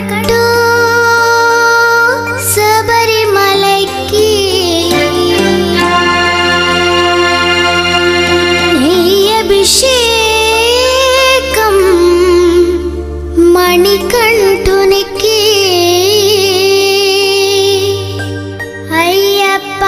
కట్టు శబరిమలైకి అభిషేకం మణికంఠునికి అయ్యప్ప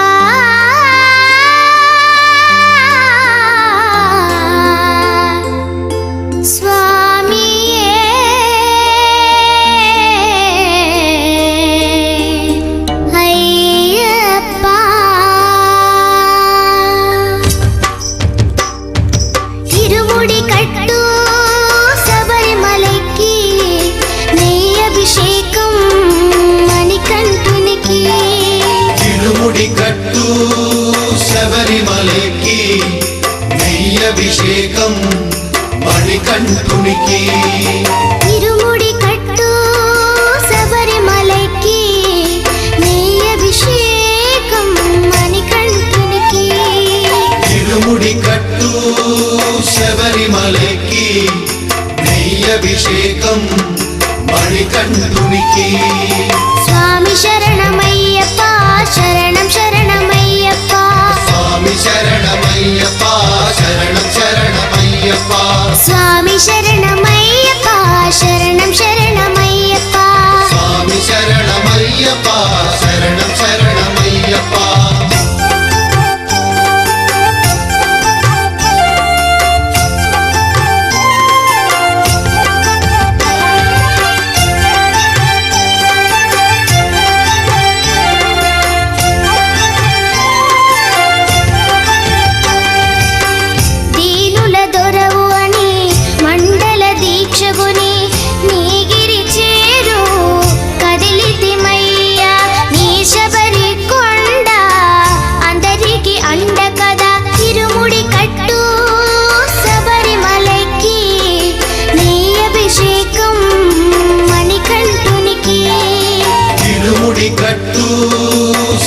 కట్టు శబరిమలైకి నెయ్యభిషేకం మణికంఠునికి ఇరుముడి కట్టు శబరిమలైకి నెయ్యభిషేకం మణికంఠునికి ఇరుముడి కట్టు శబరిమలైకి నెయ్యభిషేకం మణికంఠునికి స్వామి శరణమయ్యప్ప శరణం శరణమయ్యప్ప స్వామి శరణమయ్యప్ప శరణం శరణమయ్యప్ప స్వామి శరణమయ్యప్ప శరణం శరణమయ్యప్ప స్వామి శరణమయ్యప్ప శరణం శరణమయ్యప్ప కట్టు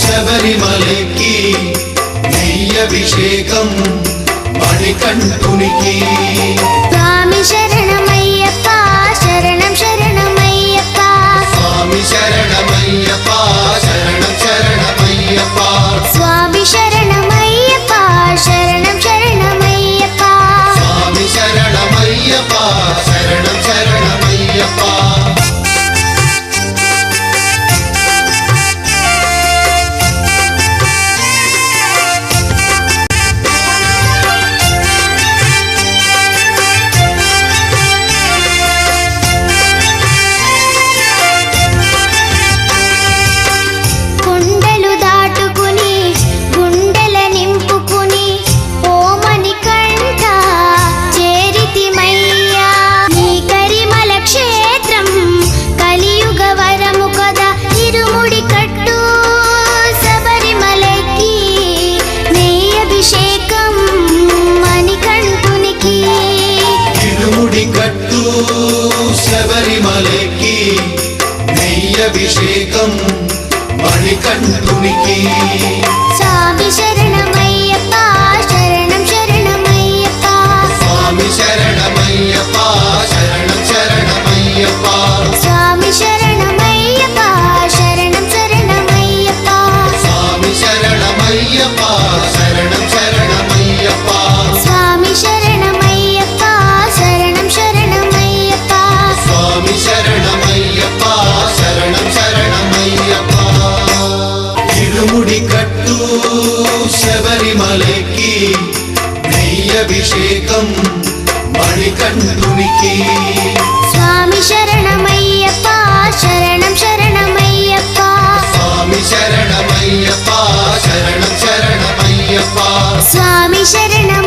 శబరిమలైకి నెయ్యభిషేకం మణికంఠునికి స్వామి శరణమయ్యప్ప శరణం శరణమయ్యప్ప స్వామి శరణమయ్యప్ప శరణం శరణమయ్యప్ప స్వామి శరణమయ్యప్ప శరణం శరణమయ్యప్ప స్వామి శరణమయ్యప్ప శరణం శరణమయ్యప్ప కట్టు శబరిమలైకి నెయ్యభిషేకం మణికంఠునికి స్వామి శరణమయ్యప్ప శరణం శరణమయ్యప్ప స్వామి శరణమయ్యప్ప శరణం శరణమయ్యప్ప స్వామి శరణమయ్యప్ప శరణం శరణమయ్యప్ప స్వామి శరణమయ్యప్ప శరణం శరణమయ్యప్ప స్వామి శరణమయ్యప్ప శరణం శరణమయ్యప్ప స్వామి శరణమయ్యప్ప శరణం శరణమయ్యప్ప ఇరుముడి కట్టు శబరిమలైకి నెయ్యభిషేకం మణికంఠునికి స్వామి శరణమయ్యప్ప శరణం శరణమయ్యప్ప స్వామి శరణమయ్యప్ప శరణం శరణమయ్యప్ప స్వామి శరణం